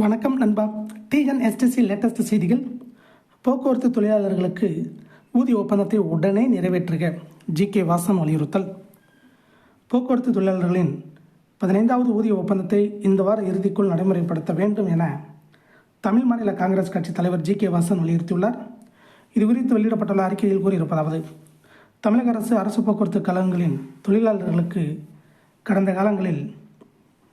வணக்கம் நண்பா. TNSTC latest செய்திகள். போக்குவரத்து தொழிலாளர்களுக்கு ஊதிய ஒப்பந்தத்தை உடனே நிறைவேற்றுக ஜி.கே. வாசன் வலியுறுத்தல். போக்குவரத்து தொழிலாளர்களின் 15வது ஊதிய ஒப்பந்தத்தை இந்த வார இறுதிக்குள் நடைமுறைப்படுத்த வேண்டும் என தமிழ் மாநில காங்கிரஸ் கட்சி தலைவர் ஜி.கே. வாசன் வலியுறுத்தியுள்ளார். இதுகுறித்து வெளியிடப்பட்டுள்ள அறிக்கையில் கூறியிருப்பதாவது: தமிழக அரசு போக்குவரத்து கழகங்களின் தொழிலாளர்களுக்கு கடந்த காலங்களில்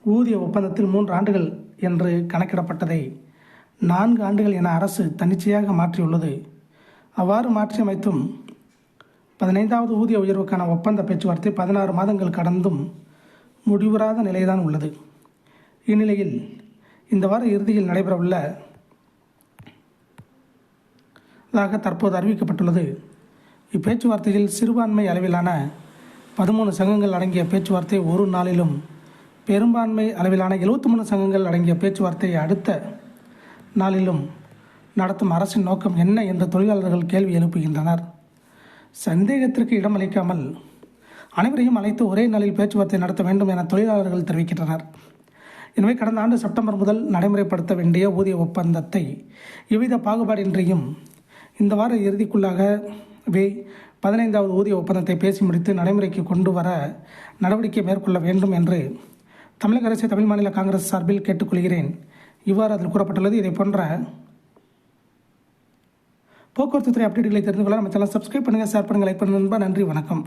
ஊதிய ஒப்பந்தத்தில் 3 ஆண்டுகள் என்று கணக்கிடப்பட்டதை 4 ஆண்டுகள் என அரசு தன்னிச்சையாக மாற்றியுள்ளது. அவ்வாறு மாற்றியமைத்தும் 15வது ஊதிய உயர்வுக்கான ஒப்பந்த பேச்சுவார்த்தை 16 மாதங்கள் கடந்தும் முடிவுறாத நிலைதான் உள்ளது. இந்நிலையில் இந்த வார இறுதியில் நடைபெறவுள்ளதாக தற்போது அறிவிக்கப்பட்டுள்ளது. இப்பேச்சுவார்த்தையில் சிறுபான்மை அளவிலான 13 சங்கங்கள் அடங்கிய பேச்சுவார்த்தை ஒரு நாளிலும், பெரும்பான்மை அளவிலான 73 சங்கங்கள் அடங்கிய பேச்சுவார்த்தை அடுத்த நாளிலும் நடத்தும் அரசின் நோக்கம் என்ன என்று தொழிலாளர்கள் கேள்வி எழுப்புகின்றனர். சந்தேகத்திற்கு இடமளிக்காமல் அனைவரையும் அழைத்து ஒரே நாளில் பேச்சுவார்த்தை நடத்த வேண்டும் என தொழிலாளர்கள் தெரிவிக்கின்றனர். எனவே கடந்த ஆண்டு செப்டம்பர் முதல் நடைமுறைப்படுத்த வேண்டிய ஊதிய ஒப்பந்தத்தை எவ்வித பாகுபாடின்றியும் இந்த வார இறுதிக்குள்ளாகவே 15வது ஊதிய ஒப்பந்தத்தை பேசி முடித்து நடைமுறைக்கு கொண்டு வர நடவடிக்கை மேற்கொள்ள வேண்டும் என்று தமிழக அரசு தமிழ் மாநில காங்கிரஸ் சார்பில் கேட்டுக்கொள்கிறேன். இவ்வாறு அதில் கூறப்பட்டுள்ளது. இதை போன்ற போக்குவரத்து துறை அப்டேட்டுகளை தெரிந்து கொள்ள நம்ம சேனல் சப்ஸ்கிரைப் பண்ணுங்கள், ஷேர் பண்ணுங்கள், லைக் பண்ணுங்கள். நன்றி, வணக்கம்.